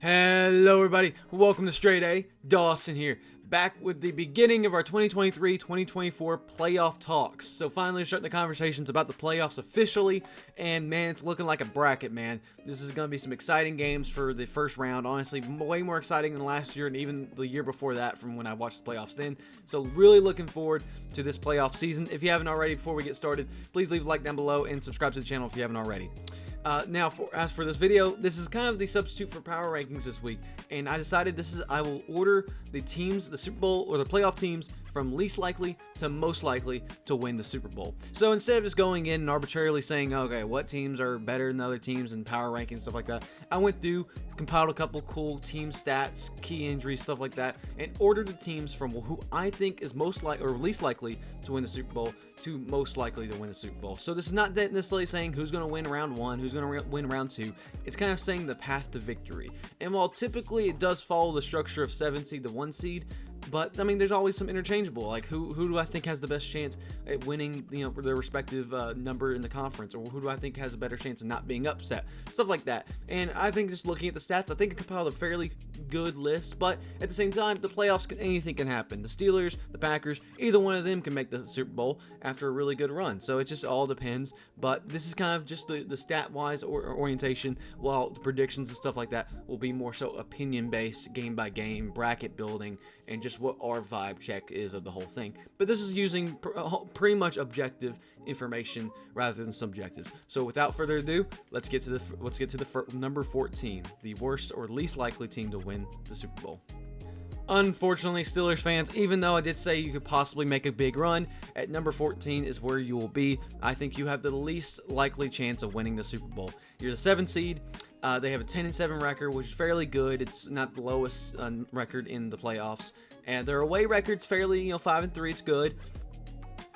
Hello everybody, welcome to StraightA, Dawson here, back with the beginning of our 2023-2024 playoff talks. So finally starting the conversations about the playoffs officially, and man, it's looking like a bracket, man. This is going to be some exciting games for the first round, honestly, way more exciting than last year and even the year before that from when I watched the playoffs then. So really looking forward to this playoff season. If you haven't already, before we get started, please leave a like down below and subscribe to the channel if you haven't already. Now, as for this video, this is kind of the substitute for power rankings this week, and I decided I will order the teams, the Super Bowl or the playoff teams from least likely to most likely to win the Super Bowl. So instead of just going in and arbitrarily saying, okay, what teams are better than other teams and power rankings, stuff like that, I went through, compiled a couple cool team stats, key injuries, stuff like that, and ordered the teams from who I think is most likely or least likely to win the Super Bowl to most likely to win the Super Bowl. So this is not necessarily saying who's going to win round one, who's going to win round two. It's kind of saying the path to victory. And while typically it does follow the structure of 7 seed to 1 seed, but I mean, there's always some interchangeable. Like who do I think has the best chance at winning, their respective number in the conference, or who do I think has a better chance of not being upset, stuff like that. And I think just looking at the stats, I think I compiled a fairly good list. But at the same time, the playoffs, anything can happen. The Steelers, the Packers, either one of them can make the Super Bowl after a really good run. So it just all depends. But this is kind of just the stat-wise orientation, while the predictions and stuff like that will be more so opinion-based, game by game, bracket building, and just what our vibe check is of the whole thing. But this is using pretty much objective information rather than subjective. So without further ado, let's get to the number 14, the worst or least likely team to win the Super Bowl. Unfortunately, Steelers fans, even though I did say you could possibly make a big run, at number 14 is where you will be. I think you have the least likely chance of winning the Super Bowl. You're the 7th seed. They have a 10-7 record, which is fairly good. It's not the lowest record in the playoffs. And their away record's fairly, 5-3. It's good.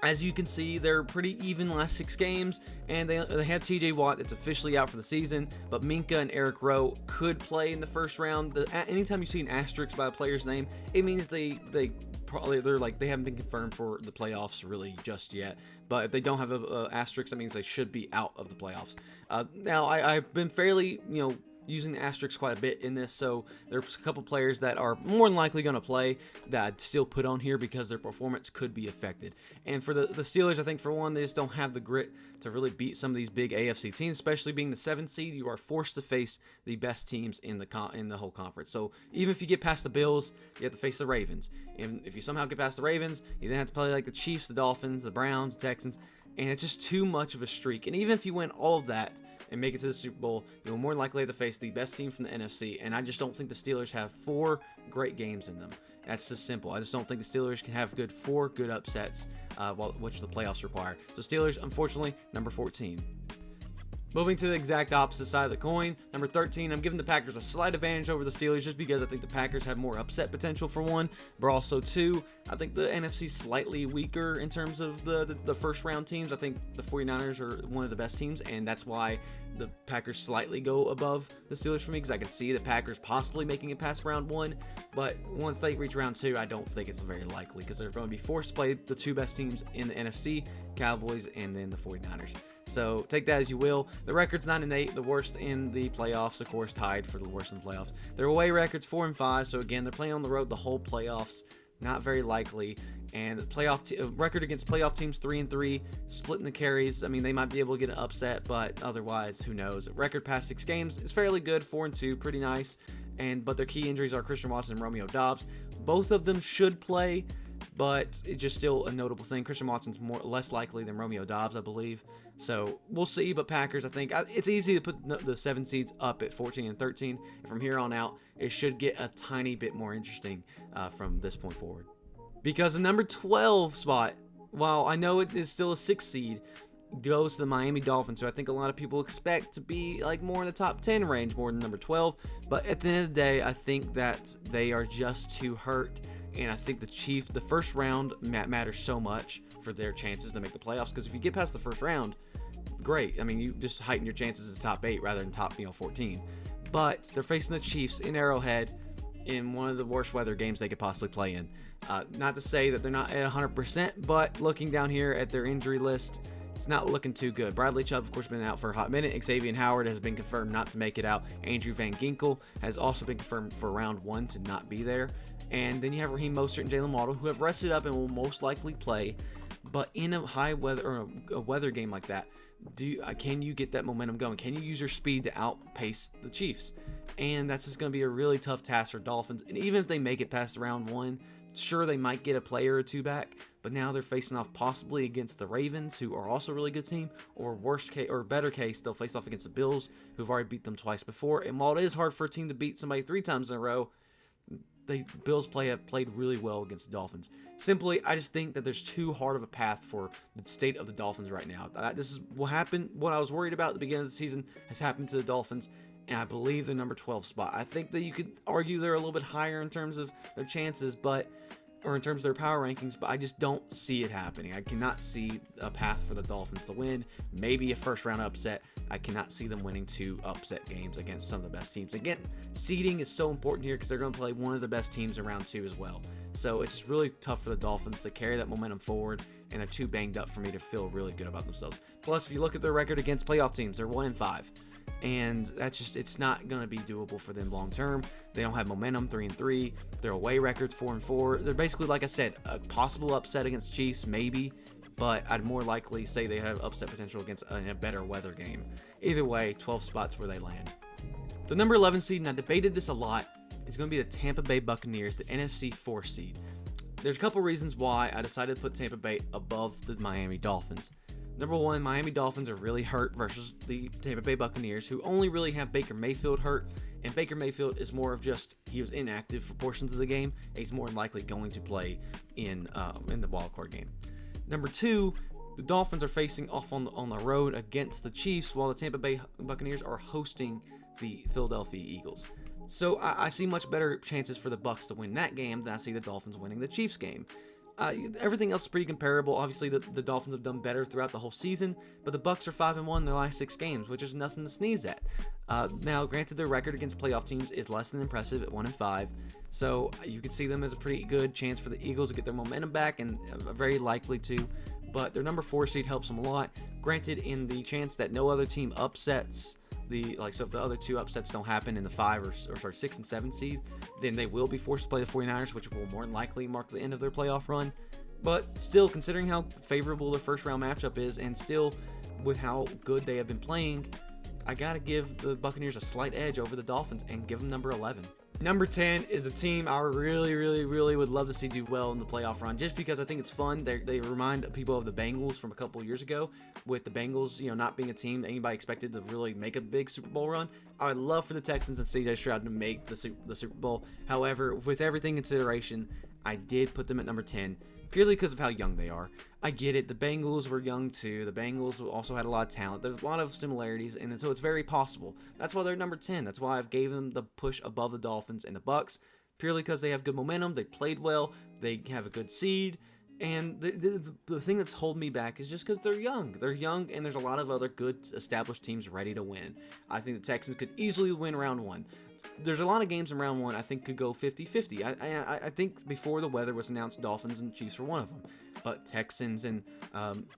As you can see, they're pretty even last 6 games, and they have TJ Watt that's officially out for the season, but Minka and Eric Rowe could play in the first round. Anytime you see an asterisk by a player's name, it means they haven't been confirmed for the playoffs really just yet. But if they don't have a asterisk, that means they should be out of the playoffs. Now I've been fairly using the asterisk quite a bit in this, so there's a couple players that are more than likely going to play that I'd still put on here because their performance could be affected. And for the Steelers, I think for one, they just don't have the grit to really beat some of these big AFC teams, especially being the 7th seed. You are forced to face the best teams in the whole conference. So even if you get past the Bills, you have to face the Ravens. And if you somehow get past the Ravens, you then have to play like the Chiefs, the Dolphins, the Browns, the Texans, and it's just too much of a streak. And even if you win all of that and make it to the Super Bowl, you'll more likely have to face the best team from the NFC, and I just don't think the Steelers have 4 great games in them. That's just simple. I just don't think the Steelers can have 4 good upsets, which the playoffs require. So Steelers, unfortunately, number 14. Moving to the exact opposite side of the coin, number 13, I'm giving the Packers a slight advantage over the Steelers just because I think the Packers have more upset potential for one, but also 2, I think the NFC's slightly weaker in terms of the first round teams. I think the 49ers are one of the best teams, and that's why the Packers slightly go above the Steelers for me, because I can see the Packers possibly making it past round 1, but once they reach round 2, I don't think it's very likely because they're going to be forced to play the 2 best teams in the NFC, Cowboys, and then the 49ers. So take that as you will. The record's 9-8, the worst in the playoffs, of course, tied for the worst in the playoffs. Their away record's 4-5, so again, they're playing on the road the whole playoffs. Not very likely. And the record against playoff teams 3-3, splitting the carries. I mean, they might be able to get an upset, but otherwise, who knows? Record past 6 games is fairly good, 4-2, pretty nice. But their key injuries are Christian Watson and Romeo Doubs. Both of them should play, but it's just still a notable thing. Christian Watson's less likely than Romeo Doubs, I believe. So we'll see. But Packers, I think it's easy to put the 7 seeds up at 14 and 13. And from here on out, it should get a tiny bit more interesting from this point forward. Because the number 12 spot, while I know it is still a 6 seed, goes to the Miami Dolphins, who I think a lot of people expect to be like more in the top 10 range, more than number 12. But at the end of the day, I think that they are just too hurt. And I think the first round matters so much for their chances to make the playoffs. Because if you get past the first round, great. I mean, you just heighten your chances to top 8 rather than top 14. But they're facing the Chiefs in Arrowhead in one of the worst weather games they could possibly play in. Not to say that they're not at 100%, but looking down here at their injury list, it's not looking too good. Bradley Chubb, of course, been out for a hot minute. Xavier Howard has been confirmed not to make it out. Andrew Van Ginkel has also been confirmed for round 1 to not be there. And then you have Raheem Mostert and Jalen Waddle, who have rested up and will most likely play. But in a high weather or a weather game like that, can you get that momentum going? Can you use your speed to outpace the Chiefs? And that's just going to be a really tough task for Dolphins. And even if they make it past round 1, sure, they might get a player or two back, but now they're facing off possibly against the Ravens, who are also a really good team, or worst case or better case, they'll face off against the Bills, who've already beat them twice before. And while it is hard for a team to beat somebody 3 times in a row, the Bills have played really well against the Dolphins. Simply, I just think that there's too hard of a path for the state of the Dolphins right now. This is what happened. What I was worried about at the beginning of the season has happened to the Dolphins, and I believe the number 12 spot. I think that you could argue they're a little bit higher in terms of their chances, or in terms of their power rankings, but I just don't see it happening. I cannot see a path for the Dolphins to win. Maybe a first round upset. I cannot see them winning 2 upset games against some of the best teams. Again, seeding is so important here because they're going to play one of the best teams in round 2 as well. So it's just really tough for the Dolphins to carry that momentum forward, and they're too banged up for me to feel really good about themselves. Plus, if you look at their record against playoff teams, they're 1-5. And that's just, it's not going to be doable for them long term. They don't have momentum. 3-3. Their away record's 4-4. They're basically, like I said, a possible upset against Chiefs, maybe, but I'd more likely say they have upset potential against a better weather game. Either way, 12 spots where they land. The number 11 seed, and I debated this a lot, is going to be the Tampa Bay Buccaneers, the NFC 4 seed. There's a couple reasons why I decided to put Tampa Bay above the Miami Dolphins. Number 1, Miami Dolphins are really hurt versus the Tampa Bay Buccaneers, who only really have Baker Mayfield hurt. And Baker Mayfield is more of just, he was inactive for portions of the game. And he's more than likely going to play in the wildcard game. Number 2, the Dolphins are facing off on the road against the Chiefs, while the Tampa Bay Buccaneers are hosting the Philadelphia Eagles. So I see much better chances for the Bucs to win that game than I see the Dolphins winning the Chiefs game. Everything else is pretty comparable. Obviously, the Dolphins have done better throughout the whole season, but the Bucs are 5-1 in their last 6 games, which is nothing to sneeze at. Now, granted, their record against playoff teams is less than impressive at 1-5, so you can see them as a pretty good chance for the Eagles to get their momentum back, and very likely to. But their number 4 seed helps them a lot. Granted, in the chance that no other team upsets so if the other 2 upsets don't happen in the 6 and 7 seed, then they will be forced to play the 49ers, which will more than likely mark the end of their playoff run. But still, considering how favorable their first round matchup is, and still with how good they have been playing, I gotta give the Buccaneers a slight edge over the Dolphins and give them number 11. Number 10 is a team I really would love to see do well in the playoff run, just because I think it's fun. They remind people of the Bengals from a couple years ago, with the Bengals, not being a team that anybody expected to really make a big Super Bowl run. I would love for the Texans and CJ Stroud to make the Super Bowl. However, with everything in consideration, I did put them at number 10. Purely because of how young they are. I get it. The Bengals were young too. The Bengals also had a lot of talent. There's a lot of similarities, and so it's very possible. That's why they're number 10. That's why I've gave them the push above the Dolphins and the Bucs. Purely because they have good momentum. They played well. They have a good seed. And the thing that's holding me back is just because they're young. They're young, and there's a lot of other good established teams ready to win. I think the Texans could easily win round 1. There's a lot of games in round 1 I think could go 50-50. I think before the weather was announced, Dolphins and Chiefs were one of them. But Texans and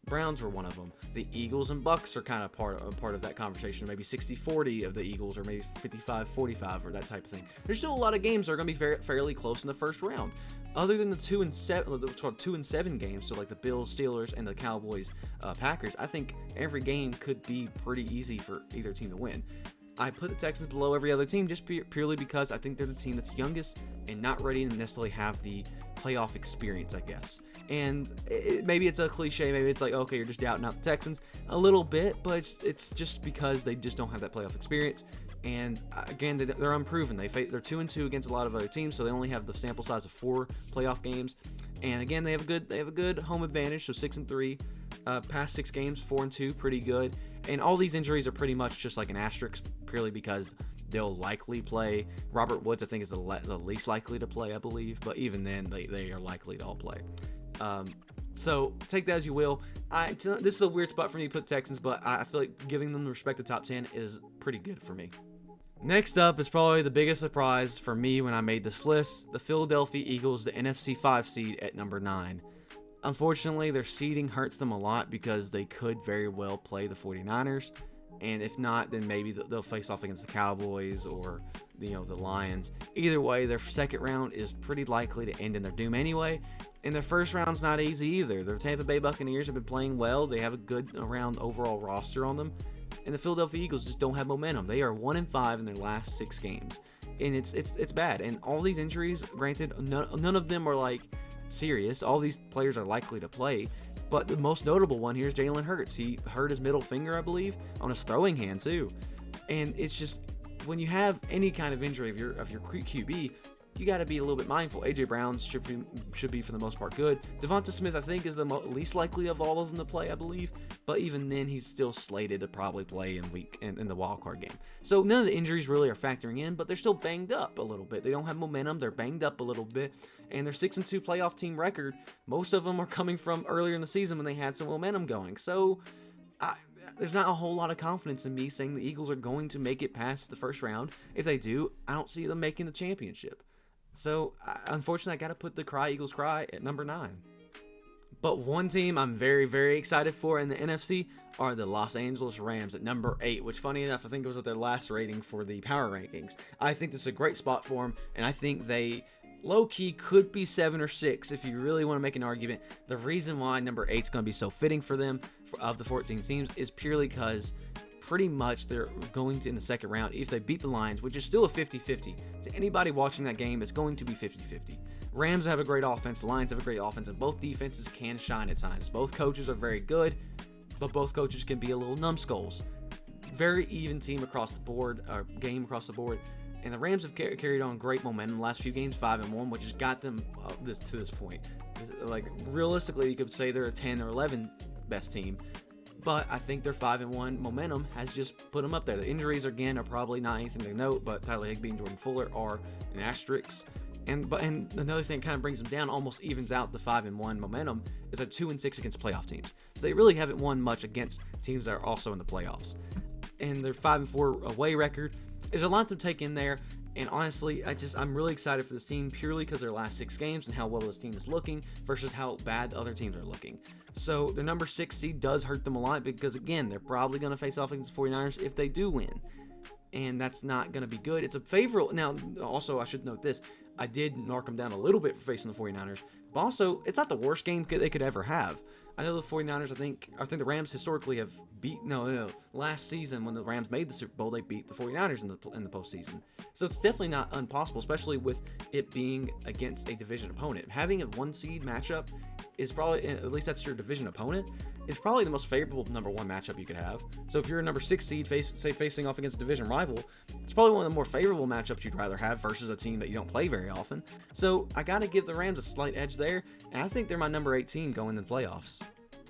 Browns were one of them. The Eagles and Bucs are kind of part of that conversation. Maybe 60-40 of the Eagles, or maybe 55-45, or that type of thing. There's still a lot of games that are going to be fairly close in the first round. Other than the 2 and 7 games, so like the Bills, Steelers, and the Cowboys, Packers, I think every game could be pretty easy for either team to win. I put the Texans below every other team just purely because I think they're the team that's youngest and not ready to necessarily have the playoff experience, I guess. And maybe it's a cliche, maybe it's like, okay, you're just doubting out the Texans a little bit, but it's just because they just don't have that playoff experience. And again, they're unproven. They're 2-2 against a lot of other teams, so they only have the sample size of 4 playoff games. And again, they have a good home advantage, so 6-3. Past 6 games, 4-2, pretty good. And all these injuries are pretty much just like an asterisk, purely because they'll likely play. Robert Woods, I think, is the least likely to play, I believe. But even then, they are likely to all play. So take that as you will. This is a weird spot for me to put Texans, but I feel like giving them the respect to top 10 is pretty good for me. Next up is probably the biggest surprise for me when I made this list. The Philadelphia Eagles, the NFC 5 seed at number 9. Unfortunately, their seeding hurts them a lot because they could very well play the 49ers. And if not, then maybe they'll face off against the Cowboys or the Lions. Either way, their second round is pretty likely to end in their doom anyway. And their first round's not easy either. The Tampa Bay Buccaneers have been playing well. They have a good around overall roster on them. And the Philadelphia Eagles just don't have momentum. They are 1-5 in their last 6 games. And it's bad. And all these injuries, granted, none of them are like serious. All these players are likely to play. But the most notable one here is Jalen Hurts. He hurt his middle finger, I believe, on his throwing hand too. And it's just, when you have any kind of injury of your QB, you got to be a little bit mindful. A.J. Brown should be for the most part good. Devonta Smith, I think, is the least likely of all of them to play, I believe. But even then, he's still slated to probably play in the wild card game. So none of the injuries really are factoring in, but they're still banged up a little bit. They don't have momentum. They're banged up a little bit. And their 6-2 playoff team record, most of them are coming from earlier in the season when they had some momentum going. So there's not a whole lot of confidence in me saying the Eagles are going to make it past the first round. If they do, I don't see them making the championship. So, unfortunately, I got to put the Eagles cry at number 9. But one team I'm very, very excited for in the NFC are the Los Angeles Rams at number 8, which, funny enough, I think it was at their last rating for the power rankings. I think this is a great spot for them, and I think they low-key could be 7 or 6 if you really want to make an argument. The reason why number 8 is going to be so fitting for them of the 14 teams is purely because pretty much they're going to, in the second round, if they beat the Lions, which is still a 50-50. To anybody watching that game, it's going to be 50-50. Rams have a great offense, the Lions have a great offense, and both defenses can shine at times. Both coaches are very good, but both coaches can be a little numbskulls. Very even team across the board, game across the board. And the Rams have carried on great momentum the last few games, 5-1, which has got them to this point. Like, realistically, you could say they're a 10 or 11 best team. But I think their 5-1 momentum has just put them up there. The injuries, again, are probably not anything to note, but Tyler Higbee and Jordan Fuller are an asterisk. And another thing that kind of brings them down, almost evens out the 5-1 momentum, is they're 2-6 against playoff teams. So they really haven't won much against teams that are also in the playoffs. And their 5-4 away record is a lot to take in there. And honestly, I'm really excited for this team purely because their last 6 games and how well this team is looking versus how bad the other teams are looking. So the number 6 seed does hurt them a lot because, again, they're probably going to face off against the 49ers if they do win. And that's not going to be good. It's a favorable. Now, also, I should note this. I did mark them down a little bit for facing the 49ers. But also, it's not the worst game they could ever have. I know the 49ers, I think the Rams historically have beat, last season when the Rams made the Super Bowl, they beat the 49ers in the postseason. So it's definitely not impossible, especially with it being against a division opponent. Having a 1 seed matchup is probably, at least that's your division opponent, is probably the most favorable number 1 matchup you could have. So if you're a number 6 seed facing off against a division rival, it's probably one of the more favorable matchups you'd rather have versus a team that you don't play very often. So I got to give the Rams a slight edge there, and I think they're my number 8 team going in the playoffs.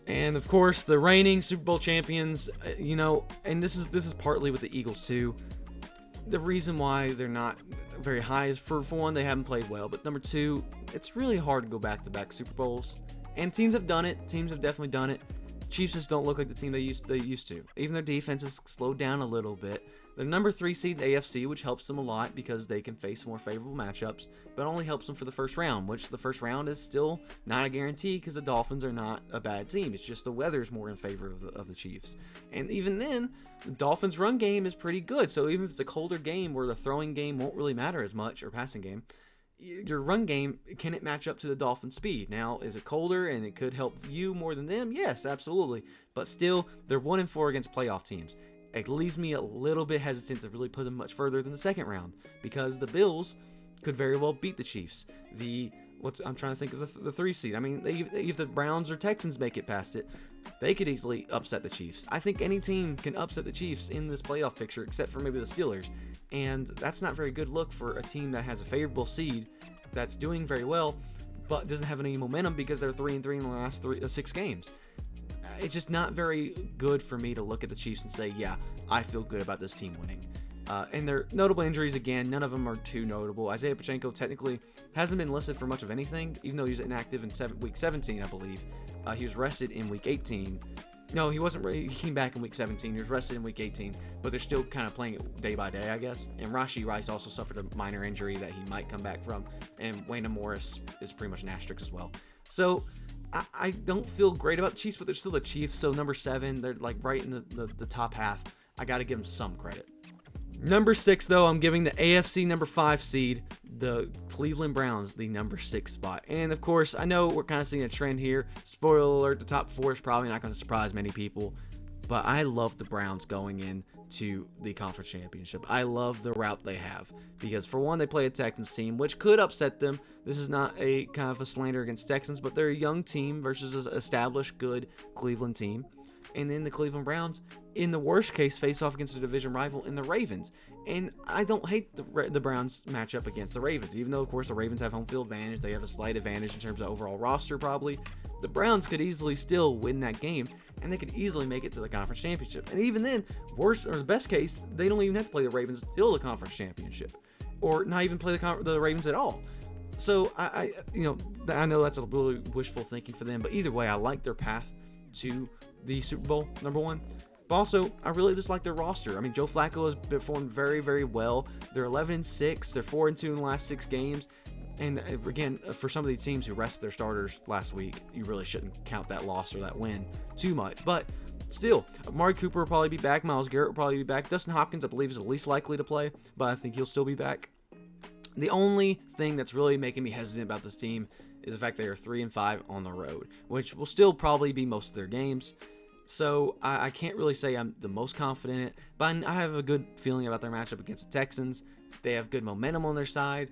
And of course, the reigning Super Bowl champions, and this is partly with the Eagles too. The reason why they're not very high is for one, they haven't played well, but number 2, it's really hard to go back-to-back Super Bowls. And teams have done it. Teams have definitely done it. Chiefs just don't look like the team they used to. Even their defense has slowed down a little bit. They're number 3 seed in the AFC, which helps them a lot because they can face more favorable matchups, but only helps them for the first round, which the first round is still not a guarantee because the Dolphins are not a bad team. It's just the weather's more in favor of the Chiefs. And even then, the Dolphins' run game is pretty good. So even if it's a colder game where the throwing game won't really matter as much, or passing game, your run game, can it match up to the Dolphins' speed? Now, is it colder and it could help you more than them? Yes, absolutely. But still, they're 1-4 against playoff teams. It leaves me a little bit hesitant to really put them much further than the second round because the Bills could very well beat the Chiefs. I'm trying to think of the 3 seed. I mean, if the Browns or Texans make it past it, they could easily upset the Chiefs. I think any team can upset the Chiefs in this playoff picture except for maybe the Steelers. And that's not a very good look for a team that has a favorable seed that's doing very well but doesn't have any momentum because they're 3-3 in the last 6 games. It's just not very good for me to look at the Chiefs and say, yeah, I feel good about this team winning. And their notable injuries, again, none of them are too notable. Isaiah Pacheco technically hasn't been listed for much of anything, even though he was inactive in week 17, I believe. He was rested in week 18. No, he wasn't. He came back in week 17. He was rested in week 18, but they're still kind of playing it day by day, I guess. And Rashee Rice also suffered a minor injury that he might come back from. And Wayne Morris is pretty much an asterisk as well. So I don't feel great about the Chiefs, but they're still the Chiefs. So number 7, they're like right in the top half. I got to give them some credit. Number 6, though, I'm giving the AFC number 5 seed, the Cleveland Browns, the number 6 spot. And, of course, I know we're kind of seeing a trend here. Spoiler alert, the top 4 is probably not going to surprise many people. But I love the Browns going into the conference championship. I love the route they have. Because, for one, they play a Texans team, which could upset them. This is not a kind of a slander against Texans, but they're a young team versus an established, good Cleveland team. And then the Cleveland Browns, in the worst case, face off against a division rival in the Ravens. And I don't hate the Browns matchup against the Ravens, even though, of course, the Ravens have home field advantage. They have a slight advantage in terms of overall roster, probably. The Browns could easily still win that game, and they could easily make it to the conference championship. And even then, worst or the best case, they don't even have to play the Ravens until the conference championship, or not even play the Ravens at all. So I know that's a little wishful thinking for them, but either way, I like their path to the Super Bowl, number 1. But also, I really just like their roster. I mean, Joe Flacco has performed very, very well. They're 11-6. They're 4-2 in the last 6 games. And again, for some of these teams who rested their starters last week, you really shouldn't count that loss or that win too much. But still, Amari Cooper will probably be back. Myles Garrett will probably be back. Dustin Hopkins, I believe, is the least likely to play, but I think he'll still be back. The only thing that's really making me hesitant about this team is the fact they are 3-5 on the road, which will still probably be most of their games. So I can't really say I'm the most confident in it, but I have a good feeling about their matchup against the Texans. They have good momentum on their side.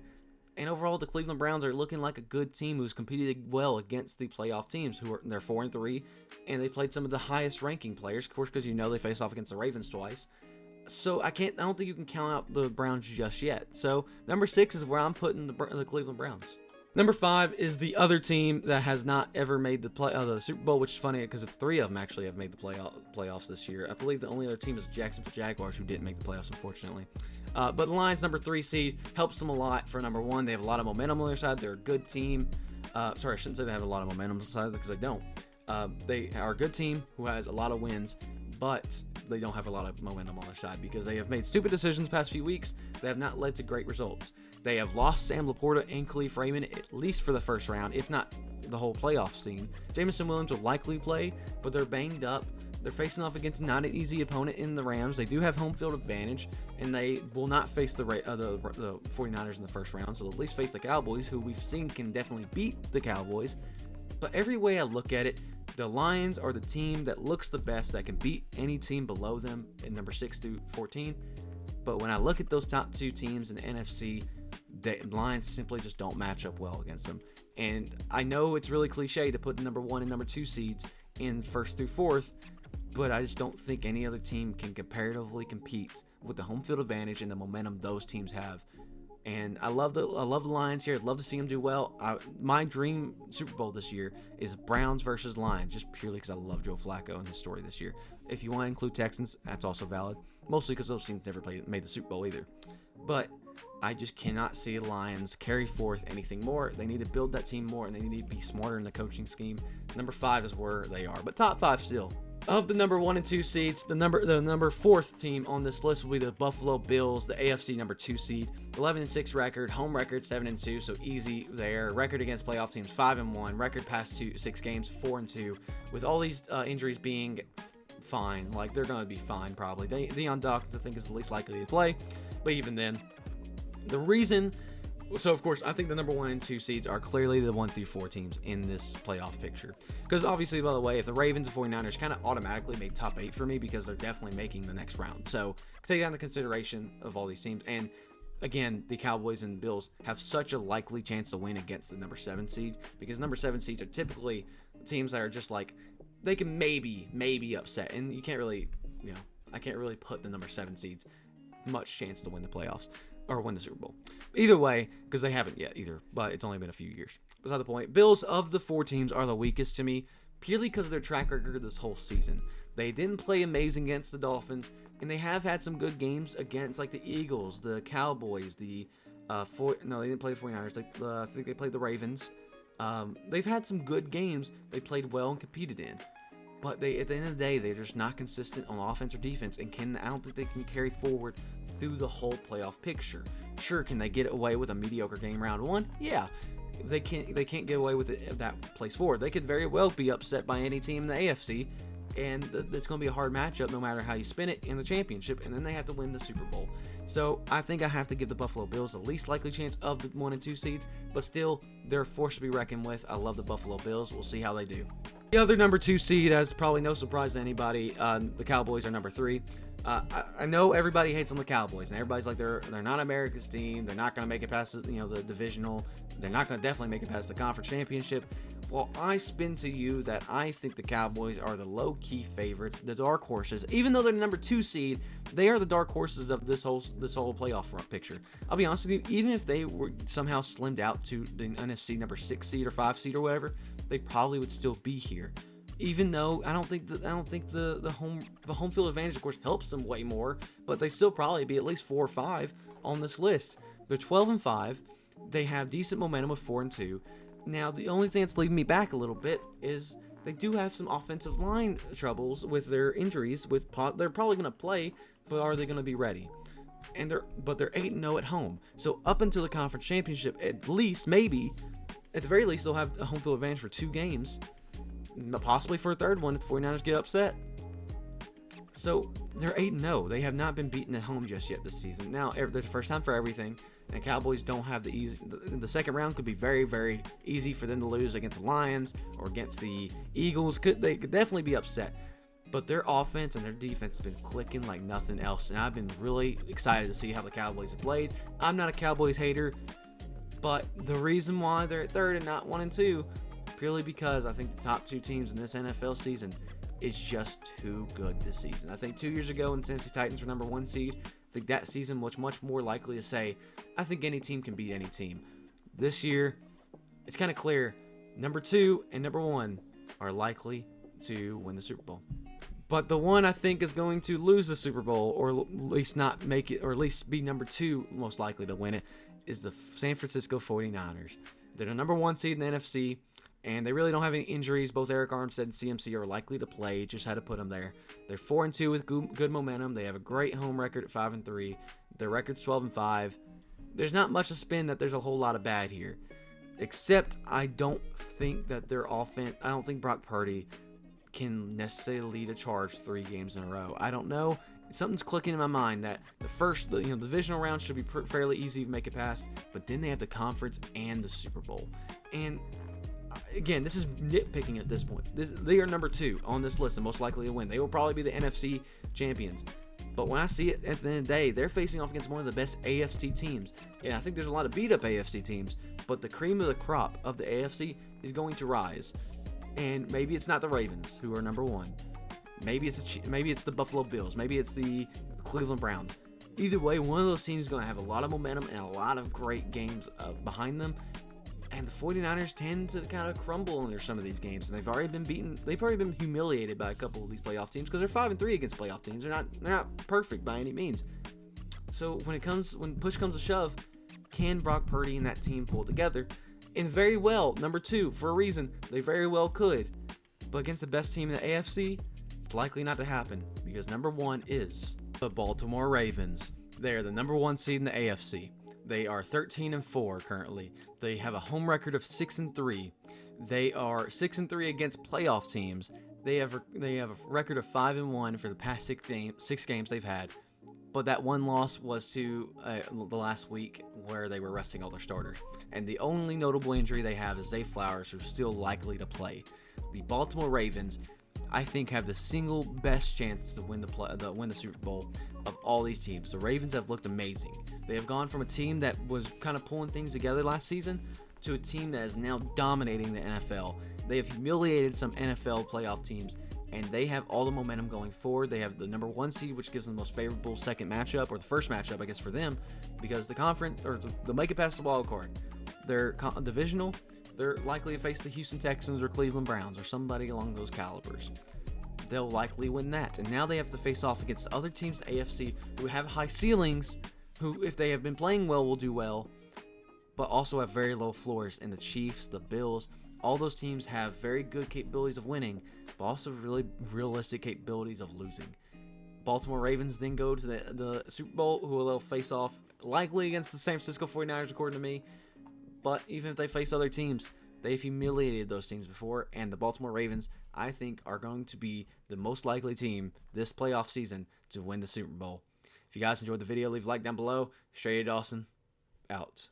And overall, the Cleveland Browns are looking like a good team who's competed well against the playoff teams, they're 4-3, and they played some of the highest ranking players, of course, because they face off against the Ravens twice. So I don't think you can count out the Browns just yet. So number 6 is where I'm putting the Cleveland Browns. Number 5 is the other team that has not ever made the Super Bowl, which is funny because it's 3 of them actually have made the playoffs this year. I believe the only other team is the Jacksonville Jaguars, who didn't make the playoffs, unfortunately. But the Lions, number 3 seed, helps them a lot for number 1. They have a lot of momentum on their side. They're a good team. Sorry, I shouldn't say they have a lot of momentum on their side because they don't. They are a good team who has a lot of wins, but they don't have a lot of momentum on their side because they have made stupid decisions the past few weeks that have not led to great results. They have lost Sam Laporta and Khalif Raymond at least for the first round, if not the whole playoff scene. Jameson Williams will likely play, but they're banged up. They're facing off against not an easy opponent in the Rams. They do have home field advantage, and they will not face the 49ers in the first round, so they'll at least face the Cowboys, who we've seen can definitely beat the Cowboys. But every way I look at it, the Lions are the team that looks the best, that can beat any team below them in number 6 through 14. But when I look at those top 2 teams in the NFC, the Lions simply just don't match up well against them. And I know it's really cliche to put the number 1 and number 2 seeds in 1st through 4th, but I just don't think any other team can comparatively compete with the home field advantage and the momentum those teams have. And I love the Lions here. I'd love to see them do well. My dream Super Bowl this year is Browns versus Lions, just purely because I love Joe Flacco and his story this year. If you want to include Texans, that's also valid, mostly because those teams never made the Super Bowl either. But I just cannot see the Lions carry forth anything more. They need to build that team more, and they need to be smarter in the coaching scheme. Number 5 is where they are, but top 5 still. Of the number 1 and 2 seeds, the number 4th team on this list will be the Buffalo Bills, the AFC number 2 seed. 11-6 record, home record 7-2, so easy there. Record against playoff teams 5-1, record past 6 games 4-2. With all these injuries being fine, like they're going to be fine probably. Deion Dawkins I think is the least likely to play, but even then, the reason. So, of course, I think the number 1 and 2 seeds are clearly the 1 through 4 teams in this playoff picture. Because, obviously, by the way, if the Ravens and 49ers kind of automatically made top 8 for me because they're definitely making the next round. So, take that into consideration of all these teams. And, again, the Cowboys and Bills have such a likely chance to win against the number 7 seed. Because number 7 seeds are typically teams that are just like, they can maybe upset. And you can't really, I can't really put the number 7 seeds much chance to win the playoffs. Or win the Super Bowl. Either way, because they haven't yet either, but it's only been a few years. Beside the point, Bills of the 4 teams are the weakest to me, purely because of their track record this whole season. They didn't play amazing against the Dolphins, and they have had some good games against like the Eagles, the Cowboys, they didn't play the 49ers. I think they played the Ravens. They've had some good games they played well and competed in. But at the end of the day, they're just not consistent on offense or defense, and I don't think they can carry forward through the whole playoff picture. Sure, can they get away with a mediocre game round 1? Yeah. they can't get away with it that place forward. They could very well be upset by any team in the AFC, and it's going to be a hard matchup no matter how you spin it in the championship, and then they have to win the Super Bowl. So I think I have to give the Buffalo Bills the least likely chance of the 1 and 2 seeds, but still, they're a force to be reckoned with. I love the Buffalo Bills. We'll see how they do. The other number 2 seed, as probably no surprise to anybody, the Cowboys are number 3. I know everybody hates on the Cowboys, and everybody's like they're not America's team. They're not going to make it past the divisional. They're not going to definitely make it past the conference championship. Well, I spin to you that I think the Cowboys are the low-key favorites, the dark horses. Even though they're the number 2 seed, they are the dark horses of this whole playoff front picture. I'll be honest with you, even if they were somehow slimmed out to the NFC number 6 seed or 5 seed or whatever, they probably would still be here. Even though I don't think the home field advantage, of course, helps them way more, but they still probably be at least 4 or 5 on this list. They're 12-5. They have decent momentum with 4-2. Now, the only thing that's leaving me back a little bit is they do have some offensive line troubles with their injuries. They're probably going to play, but are they going to be ready? They're 8-0 at home. So up until the conference championship, at least, maybe, at the very least, they'll have a home field advantage for 2 games. Possibly for a third one if the 49ers get upset. So they're 8-0. They have not been beaten at home just yet this season. Now, there's the first time for everything, and Cowboys don't have the easy. The second round could be very, very easy for them to lose against the Lions or against the Eagles. They could definitely be upset. But their offense and their defense has been clicking like nothing else, and I've been really excited to see how the Cowboys have played. I'm not a Cowboys hater, but the reason why they're at 3rd and not 1 and 2. Purely because I think the top 2 teams in this NFL season is just too good this season. I think 2 years ago when the Tennessee Titans were number 1 seed, I think that season was much more likely to say, I think any team can beat any team. This year, it's kind of clear, number 2 and number 1 are likely to win the Super Bowl. But the one I think is going to lose the Super Bowl, or at least not make it, or at least be number 2 most likely to win it, is the San Francisco 49ers. They're the number 1 seed in the NFC. And they really don't have any injuries. Both Eric Armstead and CMC are likely to play. Just had to put them there. They're 4-2 with good momentum. They have a great home record at 5-3. Their record's 12-5. There's not much to spin that there's a whole lot of bad here. Except I don't think that their offense. I don't think Brock Purdy can necessarily lead a charge 3 games in a row. I don't know. Something's clicking in my mind that the divisional round should be fairly easy to make it past. But then they have the conference and the Super Bowl. And again, this is nitpicking at this point. They are number 2 on this list and most likely to win. They will probably be the NFC champions. But when I see it at the end of the day, they're facing off against one of the best AFC teams. And I think there's a lot of beat-up AFC teams. But the cream of the crop of the AFC is going to rise. And maybe it's not the Ravens, who are number 1. Maybe it's the Buffalo Bills. Maybe it's the Cleveland Browns. Either way, one of those teams is going to have a lot of momentum and a lot of great games behind them. And the 49ers tend to kind of crumble under some of these games. And they've already been beaten. They've already been humiliated by a couple of these playoff teams because they're 5-3 against playoff teams. They're not perfect by any means. So when push comes to shove, can Brock Purdy and that team pull together? And very well, number 2, for a reason, they very well could. But against the best team in the AFC, it's likely not to happen because number 1 is the Baltimore Ravens. They are the number 1 seed in the AFC. They are 13-4 currently. They have a home record of 6-3. They are 6-3 against playoff teams. They have a record of 5-1 for the past 6 games they've had. But that one loss was to the last week where they were resting all their starters. And the only notable injury they have is Zay Flowers, who's still likely to play. The Baltimore Ravens, I think, have the single best chance to win the Super Bowl of all these teams. The Ravens have looked amazing. They have gone from a team that was kind of pulling things together last season to a team that is now dominating the NFL. They have humiliated some NFL playoff teams, and they have all the momentum going forward. They have the number 1 seed, which gives them the most favorable second matchup, or the first matchup, I guess, for them, because the conference, or they'll make it past the wild card. They're divisional. They're likely to face the Houston Texans or Cleveland Browns or somebody along those calibers. They'll likely win that. And now they have to face off against other teams in the AFC who have high ceilings, who, if they have been playing well, will do well, but also have very low floors. And the Chiefs, the Bills, all those teams have very good capabilities of winning, but also really realistic capabilities of losing. Baltimore Ravens then go to the Super Bowl, who will face off likely against the San Francisco 49ers, according to me. But even if they face other teams, they've humiliated those teams before, and the Baltimore Ravens, I think, are going to be the most likely team this playoff season to win the Super Bowl. If you guys enjoyed the video, leave a like down below. StraightA Dawson, out.